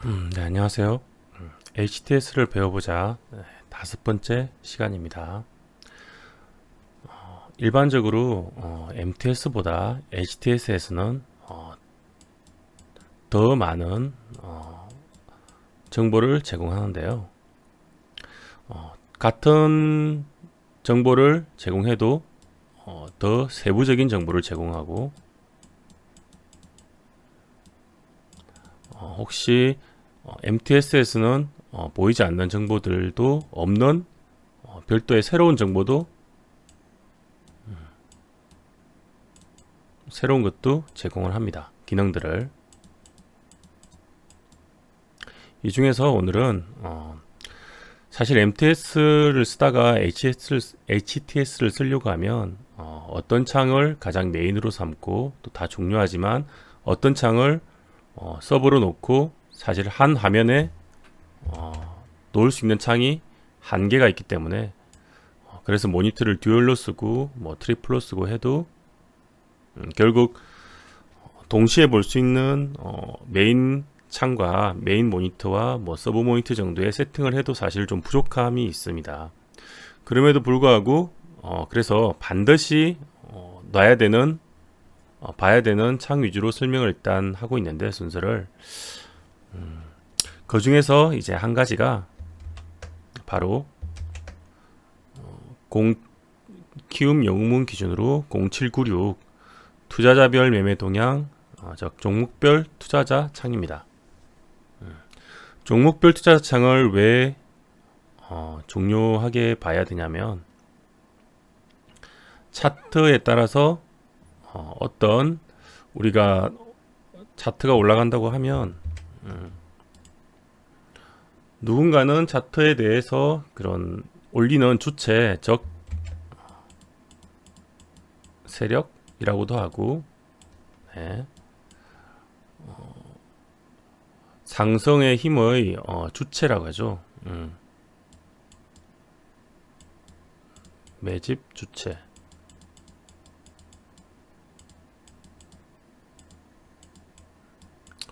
네, 안녕하세요. HTS를 배워보자. 네, 5번째 시간입니다. 일반적으로 MTS보다 HTS에서는 더 많은 정보를 제공하는데요. 같은 정보를 제공해도 더 세부적인 정보를 제공하고, 혹시 MTS에서는 보이지 않는 정보들도 없는 별도의 새로운 정보도, 새로운 것도 제공을 합니다. 기능들을. 이 중에서 오늘은 사실 MTS를 쓰다가 HTS를 쓰려고 하면 어떤 창을 가장 메인으로 삼고, 또 다 중요하지만 어떤 창을 서브로 놓고, 사실 한 화면에 놓을 수 있는 창이 한계가 있기 때문에, 그래서 모니터를 듀얼로 쓰고 뭐 트리플로 쓰고 해도 결국 동시에 볼 수 있는 메인 창과 메인 모니터와 뭐 서브 모니터 정도의 세팅을 해도 사실 좀 부족함이 있습니다. 그럼에도 불구하고 그래서 반드시 놔야 되는 봐야 되는 창 위주로 설명을 일단 하고 있는데, 순서를 그 중에서 이제 한 가지가 바로 공 키움 영웅문 기준으로 0796 투자자별 매매 동향, 즉 종목별 투자자 창입니다. 종목별 투자자 창을 왜 중요하게 봐야 되냐면, 차트에 따라서 어떤 우리가 차트가 올라간다고 하면 누군가는 차트에 대해서 그런 올리는 주체, 즉 세력이라고도 하고, 네. 상승의 힘의 주체라고 하죠. 매집 주체.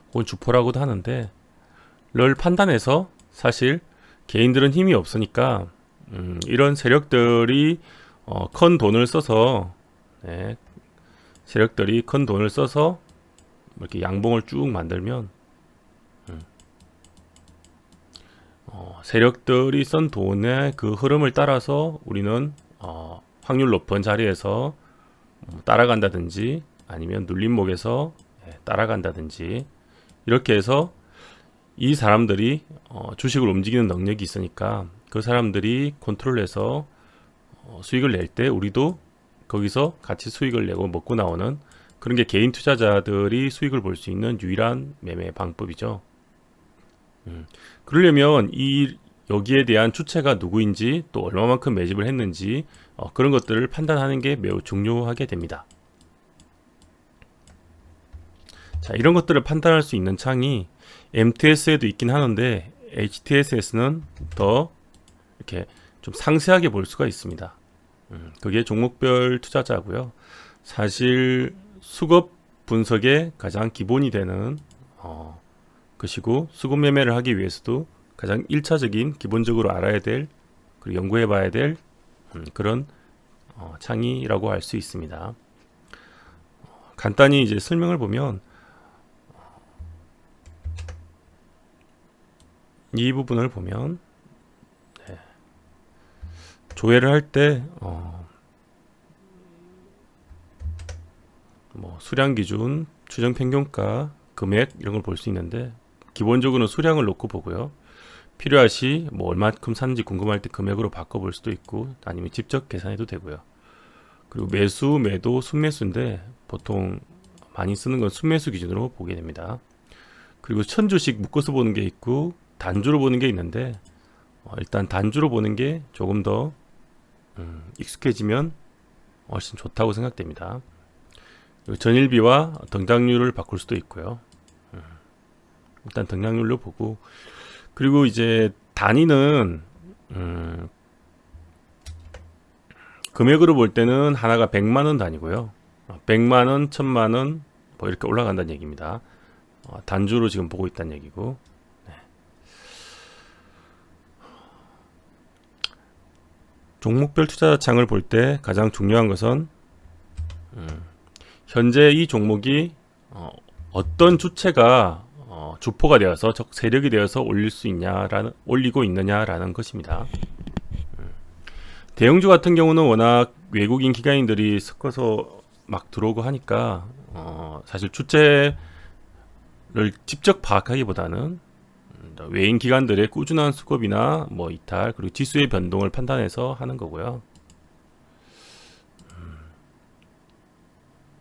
혹은 주포라고도 하는데, 를 판단해서 사실 개인들은 힘이 없으니까 이런 세력들이 큰 돈을 써서, 네, 세력들이 큰 돈을 써서 이렇게 양봉을 쭉 만들면 세력들이 쓴 돈의 그 흐름을 따라서 우리는 확률 높은 자리에서 따라간다든지, 아니면 눌림목에서 따라간다든지, 이렇게 해서 이 사람들이 주식을 움직이는 능력이 있으니까 그 사람들이 컨트롤해서 수익을 낼 때 우리도 거기서 같이 수익을 내고 먹고 나오는, 그런 게 개인 투자자들이 수익을 볼 수 있는 유일한 매매 방법이죠. 그러려면 여기에 대한 주체가 누구인지, 또 얼마만큼 매집을 했는지, 그런 것들을 판단하는 게 매우 중요하게 됩니다. 자, 이런 것들을 판단할 수 있는 창이 MTS에도 있긴 하는데, HTS에서는 더 이렇게 좀 상세하게 볼 수가 있습니다. 그게 종목별 투자자고요. 사실 수급 분석의 가장 기본이 되는 것이고, 수급 매매를 하기 위해서도 가장 1차적인 기본적으로 알아야 될, 그리고 연구해 봐야 될 그런 창이라고 할 수 있습니다. 간단히 이제 설명을 보면, 이 부분을 보면, 네, 조회를 할 때 뭐 수량 기준, 추정 평균가, 금액, 이런 걸 볼 수 있는데, 기본적으로는 수량을 놓고 보고요. 필요하시 뭐 얼마큼 사는지 궁금할 때 금액으로 바꿔볼 수도 있고, 아니면 직접 계산해도 되고요. 그리고 매수, 매도, 순매수인데 보통 많이 쓰는 건 순매수 기준으로 보게 됩니다. 그리고 천주씩 묶어서 보는 게 있고 단주로 보는 게 있는데, 일단 단주로 보는 게 조금 더 익숙해지면 훨씬 좋다고 생각됩니다. 그리고 전일비와 등락률을 바꿀 수도 있고요. 일단 등락률로 보고, 그리고 이제 단위는 금액으로 볼 때는 하나가 100만원 단위고요. 100만원, 1000만원 뭐 이렇게 올라간다는 얘기입니다. 단주로 지금 보고 있다는 얘기고, 종목별 투자 창을 볼 때 가장 중요한 것은 현재 이 종목이 어떤 주체가 주포가 되어서 즉 세력이 되어서 올리고 있느냐라는 것입니다. 대형주 같은 경우는 워낙 외국인 기관인들이 섞어서 막 들어오고 하니까 사실 주체를 직접 파악하기보다는 외인 기관들의 꾸준한 수급이나 뭐 이탈 그리고 지수의 변동을 판단해서 하는 거고요.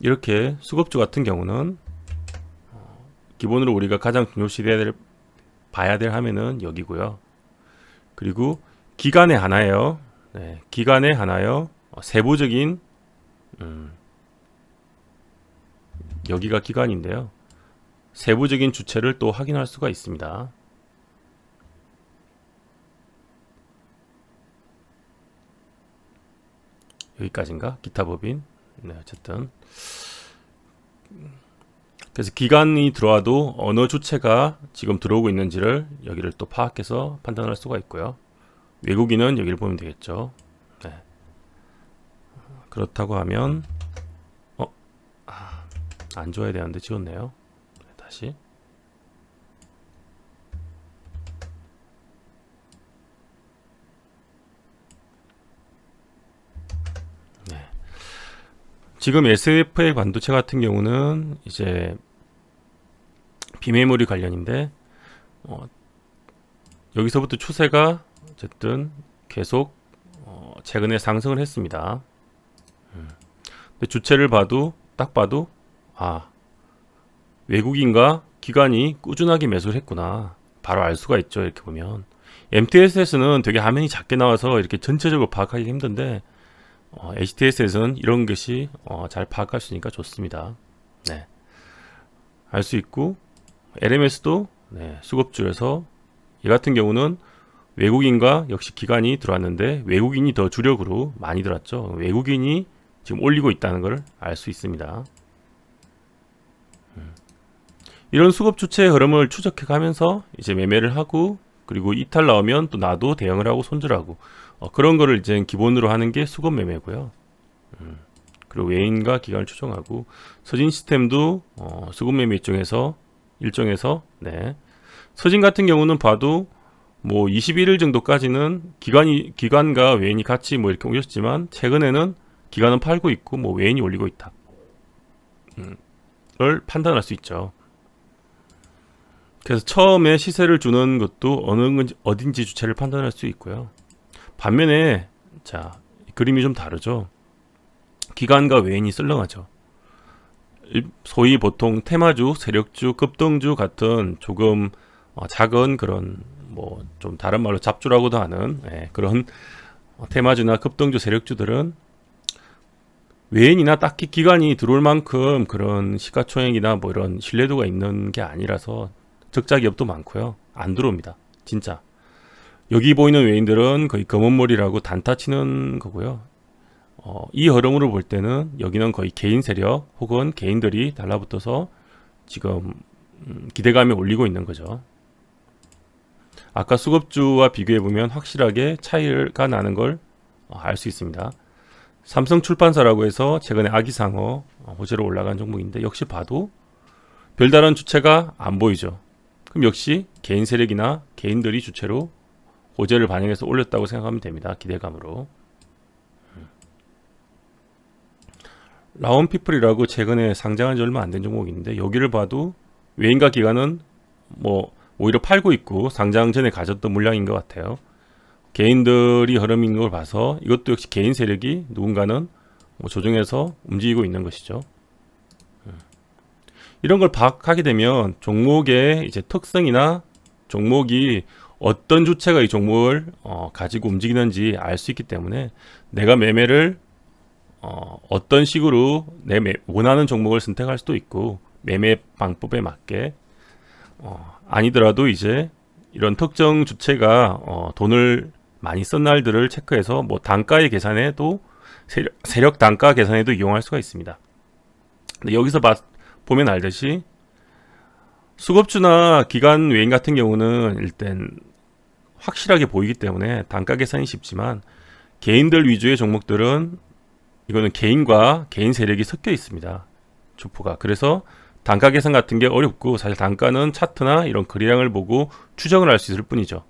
이렇게 수급주 같은 경우는 기본으로 우리가 가장 중요시 봐야 될 하면은 여기고요. 그리고 기간의 하나예요. 네, 기간의 하나요. 세부적인 여기가 기간인데요. 세부적인 주체를 또 확인할 수가 있습니다. 여기까지인가? 기타 법인. 네, 어쨌든 그래서 기간이 들어와도 어느 주체가 지금 들어오고 있는지를 여기를 또 파악해서 판단할 수가 있고요. 외국인은 여기를 보면 되겠죠. 네. 그렇다고 하면 안 줘야 되는데 지웠네요. 네, 다시 네. 지금 SFA 반도체 같은 경우는 이제 비메모리 관련인데 여기서부터 추세가 어쨌든 계속 최근에 상승을 했습니다. 근데 주체를 딱 봐도 외국인과 기관이 꾸준하게 매수를 했구나 바로 알 수가 있죠. 이렇게 보면 MTS에서는 되게 화면이 작게 나와서 이렇게 전체적으로 파악하기 힘든데 HTS에서는 이런 것이 잘 파악할 수 있으니까 좋습니다. 네. 알 수 있고 LMS도 네, 수급주에서 이 같은 경우는 외국인과 역시 기관이 들어왔는데 외국인이 더 주력으로 많이 들어왔죠. 외국인이 지금 올리고 있다는 걸 알 수 있습니다. 이런 수급 주체의 흐름을 추적해 가면서 이제 매매를 하고 그리고 이탈 나오면 또 나도 대응을 하고 손절하고 그런 거를 이제 기본으로 하는 게 수급 매매고요. 그리고 외인과 기관을 추정하고 서진 시스템도 수급 매매 일정에서 네. 서진 같은 경우는 봐도 뭐 21일 정도까지는 기관과 외인이 같이 뭐 이렇게 올렸지만 최근에는 기관은 팔고 있고 뭐 외인이 올리고 있다. 를 판단할 수 있죠. 그래서 처음에 시세를 주는 것도 어딘지 주체를 판단할 수 있고요. 반면에 자, 그림이 좀 다르죠. 기관과 외인이 썰렁하죠. 소위 보통 테마주, 세력주, 급등주 같은 조금 작은 그런 뭐 좀 다른 말로 잡주라고도 하는 그런 테마주나 급등주, 세력주들은 외인이나 딱히 기관이 들어올 만큼 그런 시가총액이나 뭐 이런 신뢰도가 있는 게 아니라서 적자 기업도 많고요. 안 들어옵니다. 진짜. 여기 보이는 외인들은 거의 검은머리라고 단타 치는 거고요. 이 흐름으로 볼 때는 여기는 거의 개인 세력 혹은 개인들이 달라붙어서 지금 기대감에 올리고 있는 거죠. 아까 수급주와 비교해보면 확실하게 차이가 나는 걸 알 수 있습니다. 삼성출판사라고 해서 최근에 아기상어 호재로 올라간 종목인데 역시 봐도 별다른 주체가 안 보이죠. 그럼 역시 개인 세력이나 개인들이 주체로 호재를 반영해서 올렸다고 생각하면 됩니다. 기대감으로. 라온피플이라고 최근에 상장한 지 얼마 안 된 종목인데 여기를 봐도 외인과 기관은 뭐 오히려 팔고 있고 상장 전에 가졌던 물량인 것 같아요. 개인들이 흐름 있는 걸 봐서 이것도 역시 개인 세력이 누군가는 뭐 조정해서 움직이고 있는 것이죠. 이런 걸 파악하게 되면 종목의 이제 특성이나 종목이 어떤 주체가 이 종목을 가지고 움직이는지 알 수 있기 때문에 내가 매매를 어떤 식으로 원하는 종목을 선택할 수도 있고 매매 방법에 맞게 아니더라도 이제 이런 특정 주체가 돈을 많이 쓴 날들을 체크해서 뭐 단가의 계산에도 세력 단가 계산에도 이용할 수가 있습니다. 근데 여기서 보면 알듯이 수급주나 기관 외인 같은 경우는 일단 확실하게 보이기 때문에 단가 계산이 쉽지만 개인들 위주의 종목들은 이거는 개인과 개인 세력이 섞여 있습니다. 주포가. 그래서 단가 계산 같은 게 어렵고 사실 단가는 차트나 이런 거래량을 보고 추정을 할 수 있을 뿐이죠.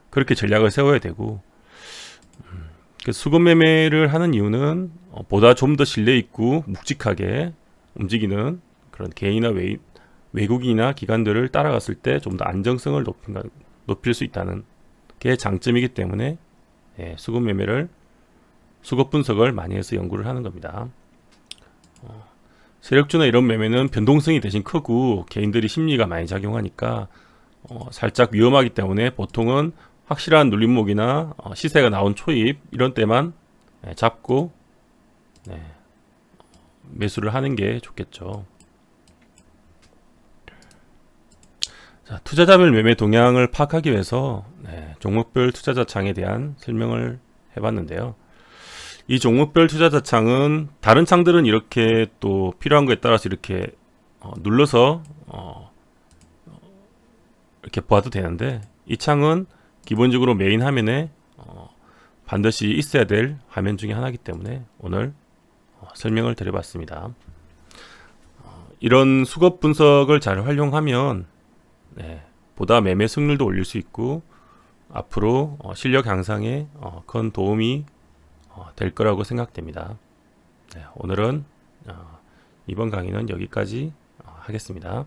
그렇게 전략을 세워야 되고 그 수급 매매를 하는 이유는 보다 좀 더 신뢰 있고 묵직하게 움직이는 그런 개인이나 외국인이나 기관들을 따라갔을 때 좀 더 안정성을 높일 수 있다는 게 장점이기 때문에 수급 매매를 수급 분석을 많이 해서 연구를 하는 겁니다. 세력주나 이런 매매는 변동성이 대신 크고 개인들이 심리가 많이 작용하니까 살짝 위험하기 때문에 보통은 확실한 눌림목이나 시세가 나온 초입 이런 때만 잡고 매수를 하는 게 좋겠죠. 자, 투자자별 매매 동향을 파악하기 위해서 종목별 투자자 창에 대한 설명을 해봤는데요. 이 종목별 투자자 창은 다른 창들은 이렇게 또 필요한 거에 따라서 이렇게 눌러서 이렇게 봐도 되는데 이 창은 기본적으로 메인 화면에 반드시 있어야 될 화면 중에 하나이기 때문에 오늘 설명을 드려봤습니다. 이런 수급 분석을 잘 활용하면 보다 매매 승률도 올릴 수 있고 앞으로 실력 향상에 큰 도움이 될 거라고 생각됩니다. 오늘은 이번 강의는 여기까지 하겠습니다.